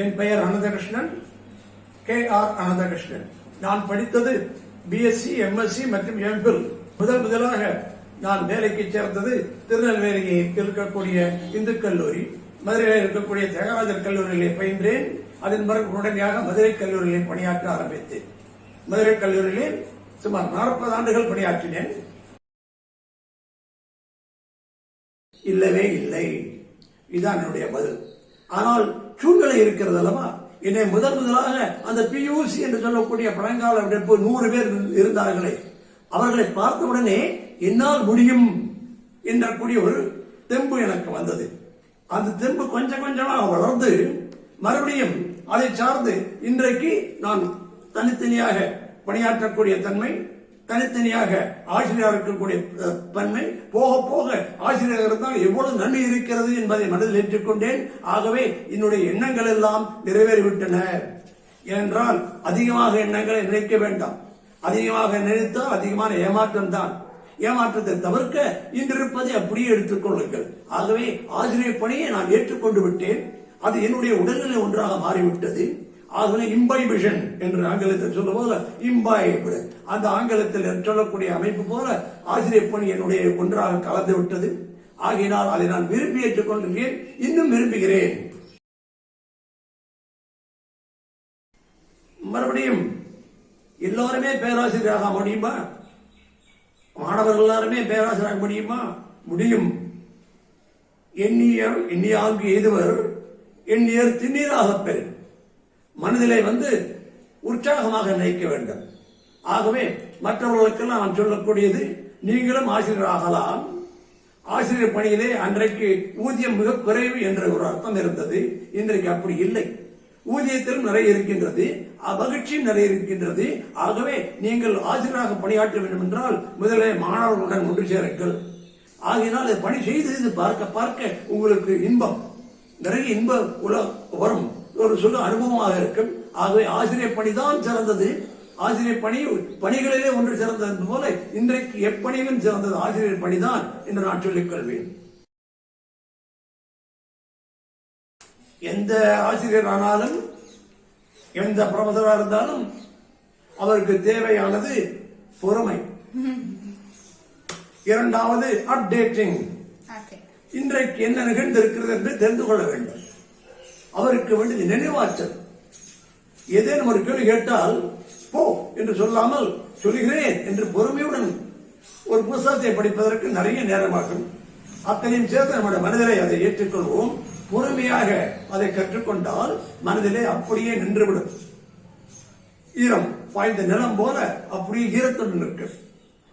என் பெயர் அனந்தகிருஷ்ணன், KR அனந்தகிருஷ்ணன். நான் படித்தது BSc, MSc மற்றும் MPhil. முதலாக நான் வேலைக்கு சேர்ந்தது திருநெல்வேலியில் இருக்கக்கூடிய இந்து கல்லூரி, மதுரையில் இருக்கக்கூடிய தியாகராஜர் கல்லூரியிலே பயின்றேன். அதன் பிறகு உடனடியாக மதுரை கல்லூரியிலே பணியாற்ற ஆரம்பித்தேன். மதுரை கல்லூரியிலே சுமார் 40 ஆண்டுகள் பணியாற்றினேன். இல்லவே இல்லை, இதுதான் என்னுடைய பதில். ஆனால் சூழ்நிலை இருக்கிறது அல்லவா, என்னை முதலாக அந்த PUC என்று சொல்லக்கூடிய பழங்கால 100 பேர் இருந்தார்களே, அவர்களை பார்த்தவுடனே என்னால் முடியும் என்ற கூடிய ஒரு தெம்பு எனக்கு வந்தது. அந்த தெம்பு கொஞ்சம் கொஞ்சமாக வளர்ந்து மறுபடியும் அதை சார்ந்து இன்றைக்கு நான் தனித்தனியாக பணியாற்றக்கூடிய தன்மை, தனித்தனியாக ஆசிரியராக இருக்கக்கூடிய தன்மை, போக போக ஆசிரியராக இருந்தால் எவ்வளவு நன்மை இருக்கிறது என்பதை மனதில் ஏற்றுக்கொண்டேன். ஆகவே என்னுடைய எண்ணங்கள் எல்லாம் நிறைவேறிவிட்டன. ஏனென்றால் அதிகமாக எண்ணங்களை நினைக்க வேண்டாம். அதிகமாக நினைத்தால் அதிகமான ஏமாற்றம் தான். ஏமாற்றத்தை தவிர்க்க இன்றிருப்பதை அப்படியே எடுத்துக் கொள்ளுங்கள். ஆகவே ஆசிரியர் பணியை நான் ஏற்றுக்கொண்டு விட்டேன். அது என்னுடைய உடல்நிலை ஒன்றாக மாறிவிட்டது. ஆகவே இம்பைபிஷன் என்று ஆங்கிலத்தில் சொல்லும் போல இம்பைபிள், அந்த ஆங்கிலத்தில் சொல்லக்கூடிய அமைப்பு போல ஆசிரியர் பணி என்னுடைய ஒன்றாக கலந்து விட்டது. ஆகையினால் அதை நான் விரும்பி ஏற்றுக்கொண்டிருக்கிறேன், இன்னும் விரும்புகிறேன். மறுபடியும் எல்லாருமே பேராசிரியராக முடியுமா? மாணவர்கள் எல்லாருமே பேராசிரியராக முடியுமா? முடியும். எண்ணியாங்கு எதுவர் எண்ணியர் திண்ணீராக பெரு. மனதிலே உற்சாகமாக நினைக்க வேண்டும். ஆகவே மற்றவர்களுக்கெல்லாம் நான் சொல்லக்கூடியது, நீங்களும் ஆசிரியராகலாம். ஆசிரியர் பணியிலே அன்றைக்கு ஊதியம் மிக குறைவு என்ற ஒரு அர்த்தம் இருந்தது. இன்றைக்கு அப்படி இல்லை. ஊதியத்திலும் நிறைய இருக்கின்றது, மகிழ்ச்சியும் நிறைய இருக்கின்றது. ஆகவே நீங்கள் ஆசிரியராக பணியாற்ற வேண்டும் என்றால் முதலில் மாணவர்களுடன் ஒன்று சேருங்கள். ஆகையினால் பணி செய்து பார்க்க பார்க்க உங்களுக்கு இன்பம், நிறைய இன்ப வரும், ஒரு சொல்ல அனுபவமாக இருக்கும். ஆகவே ஆசிரியர் பணிதான் சிறந்தது. ஆசிரியர் பணிகளிலே ஒன்று சிறந்தது போல இன்றைக்கு எப்பணியிலும் சிறந்தது ஆசிரியர் பணிதான் என்று நான் சொல்லிக் கொள்வேன். எந்த ஆசிரியர் ஆனாலும், எந்த ப்ரொஃபஸராக இருந்தாலும் அவருக்கு தேவையானது பொறுமை. இரண்டாவது அப்டேட்டிங். இன்றைக்கு என்ன நிகழ்ந்திருக்கிறது என்று தெரிந்து கொள்ள வேண்டும். அவருக்கு வேண்டிய நினைவாற்றல். ஏதேனும் ஒரு கேள்வி கேட்டால் போ என்று சொல்லாமல் சொல்கிறேன் என்று பொறுமையுடன் ஒரு புத்தகத்தை படிப்பதற்கு நிறைய நேரமாகும். அத்தனையும் சேர்த்து நம்முடைய மனதிலே அதை ஏற்றுக்கொள்வோம். பொறுமையாக அதை கற்றுக்கொண்டால் மனதிலே அப்படியே நின்றுவிடும். ஈரம் பாய்ந்த நிலம் போல அப்படியே ஈரத்துடன் இருக்கு.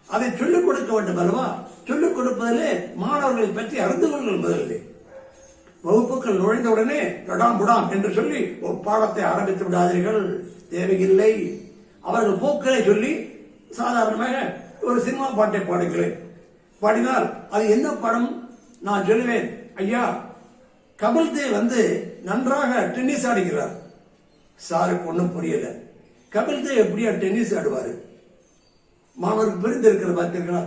அதை சொல்லிக் கொடுக்க வேண்டும் அல்லவா? சொல்லிக் கொடுப்பதிலே மாணவர்களை பற்றி அறிந்து கொள்ளுங்கள். முதலிலே வகுப்புகள் நுழைந்தவுடனே ரடாம் புடாம் என்று சொல்லி ஒரு பாடத்தை ஆரம்பித்து விடாதீர்கள், தேவையில்லை. அவர்கள் போக்களை சொல்லி சாதாரணமாக ஒரு சினிமா பாட்டை பாடுகிறேன். பாடினால் அது என்ன படம் நான் சொல்லுவேன், ஐயா கபில் தேவ் நன்றாக டென்னிஸ் ஆடுகிறார். சாருக்கு ஒன்றும் புரியல. கபில் தேவ் எப்படியா டென்னிஸ் ஆடுவாரு? மாணவருக்கு புரிந்து இருக்கிற பார்த்தீர்களா?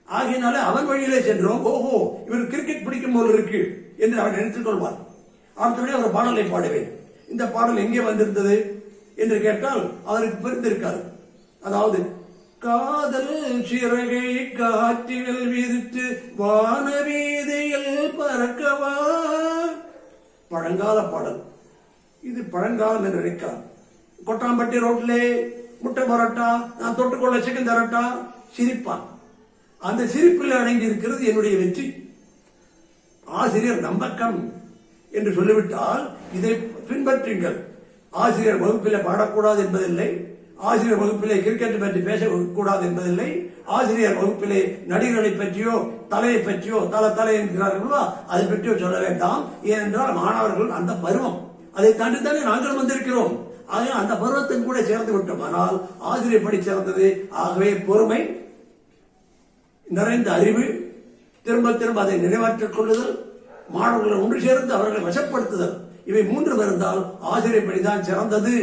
ஆகையினால அவன் வழியிலே சென்றோம். ஓஹோ, இவர் கிரிக்கெட் பிடிக்கும் போல இருக்கு என்று அவன் நினைத்துக் கொள்வார். அடுத்தபடி ஒரு பாடலை பாடுவேன். இந்த பாடல் எங்கே வந்திருந்தது என்று கேட்டால் அவருக்கு புரிந்திருக்காது. அதாவது, காதல் சிறகை காற்றினில் விரித்து வானவீதியில் பறக்கவா. பழங்கால பாடல் இது. பழங்காலம் என்று நினைக்கலாம். கொட்டாம்பட்டி ரோட்டிலே முட்டை பரோட்டா, நான் தொட்டுக்கொள்ள சிக்கன் தரட்டா, சிரிப்பான். அந்த சிரிப்பில் அடங்கி இருக்கிறது என்னுடைய வெற்றி. ஆசிரியர் நம்பக்கம் என்று சொல்லிவிட்டால் இதை பின்பற்றுங்கள். ஆசிரியர் வகுப்பிலே பாடக்கூடாது என்பதில்லை. ஆசிரியர் வகுப்பிலே கிரிக்கெட் பற்றி பேசக்கூடாது என்பதில்லை. ஆசிரியர் வகுப்பிலே நடிகர்களை பற்றியோ தலையை பற்றியோ தலை என்கிறார்களோ அதை பற்றியோ சொல்ல வேண்டாம். ஏனென்றால் மாணவர்கள் அந்த பருவம், அதை தாண்டித்தானே நாங்கள் வந்திருக்கிறோம். ஆக அந்த பருவத்தின் கூட சேர்ந்து விட்டோம். ஆனால் ஆசிரியர் படி சேர்ந்தது. ஆகவே பொறுமை, நிறைந்த அறிவு, திரும்ப திரும்ப அதை நினைவாற்றிக் கொள்ளுதல், மாணவர்களை ஒன்று சேர்ந்து அவர்களை வசப்படுத்துதல், இவை 3 இருந்தால் ஆசிரியர் பணிதான் சிறந்தது.